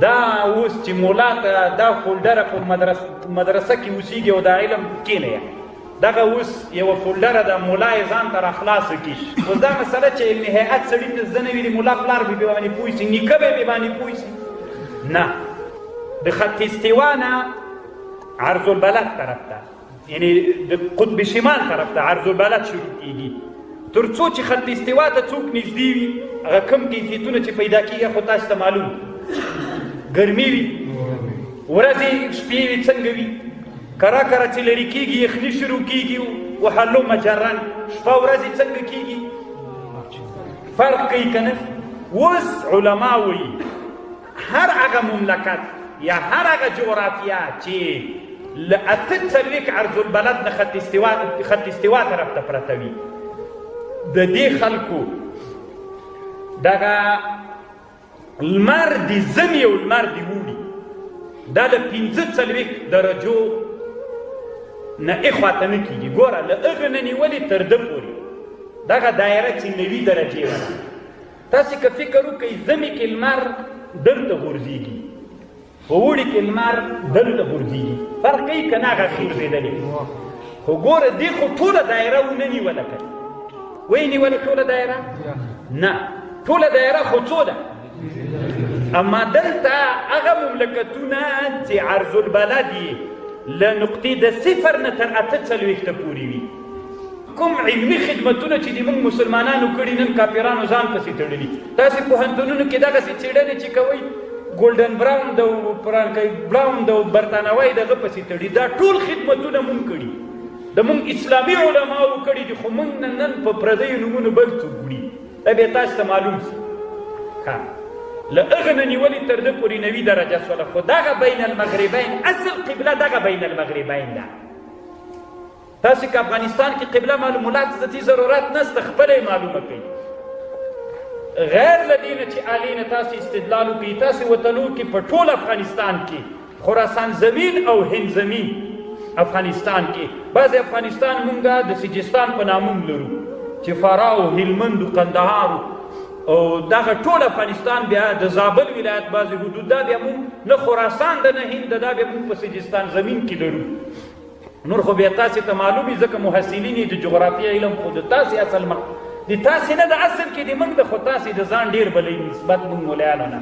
دا اوس چې مولا ته دا فولډره په مدرسه کې اوسېږي او دا علم کینی دغه اوس یوه فولډره ده مولا یې ځان ته راخلاصه کړي. اوس دا مسله چې علمي هیئت سړي ته زده نه وي د مولا پلار به باندې پوه شي، نیکه به باندې پوه شي. نه، د خط استوا نه عرض البلد طرف ته، یعنی د قطب شمال طرف ته عرض البلد شروع کېږي. تر څو چې خط استوا ته څوک نږدې وي هغه کم کیفیتونه چې پیدا کېږي خو تاسو ته معلوم، ګرمي وي، ورځې شپې وي، څنګه وي، کرا کرا چې لرې کېږي یخني شروع کېږي، وحلو مجرن شپه ورځې څنګه کېږي، فرق کوي که نه. اوس علما وایي هر هغه مملکت یا هر هغه جغرافیه چې له 48 عرض البلد نه خط استوا طرف ته پرته وي، د دې خلکو دغه لمر د ژمي او لمر د اوړي دا له 45 درجو نه اخواته نه کېږي. ګوره له هغه نه نیولې تر ده پورې دغه دایره چې 90 درجې وه. تاسې که فکر وکئ ژمي کې لمر دلته غورځېږي، په اوړي کې لمر دلته غورځېږي، فرق کوي که نه هغه خېږېدلې. خو ګوره دې خو ټوله دایره ونه نیوله که ویې نیوله ټوله دایره؟ نه، ټوله دایره خو څو ده؟ اما دلته هغه مملکتونه چې عرض البلد یې له نقطې د 0 نه تر 48 پورې وي، کوم علمي خدمتونه چې د موږ مسلمانانو کړي نن کافرانو ځان پسې تړلي. تاسې پوهنتونونو کې دغسې څېړنې چې کوئ ګولډن براون د فرانکي براون د برطانوي دغه پسې تړي، دا ټول خدمتونه موږ کړي، د موږ اسلامي علماو کړي دي، خو موږ نن په پردیو نومونو بل څوک وړي. دا بیا تاسو ته معلوم شي. له هغه نه نیولې تر ده پورې 90 درجه شوله. خو دغه بین المغربین اصل قبله دغه بین المغربین ده. تاسې که افغانستان کې قبله معلومات ذاتي ضرورت نشته، خپله یې معلومه کوي. غیر له دې نه چې عالي نه تاسې استدلال وکړي، تاسې وطنو کې په ټول افغانستان کې خراسان زمین او هند زمین افغانستان کې بعضې افغانستان مونږ د سجستان په ناموم لرو چې فراه او هلمند او قندهار او دغه ټول افغانستان بیا د زابل ولایت بعضې حدود دا بیا مونږ نه خراسان ده نه هند ده، دا بیا مونږ په سجستان زمین کې لرو. نور خو بیا تاسې ته معلوم وي ځکه محصلین یې د جغرافیه علم خو د تاسې اصل د تاسې نه د اصل کې د موږ د خو تاسې د ځان ډېر بلئ نسبت موږ مولیانو نه.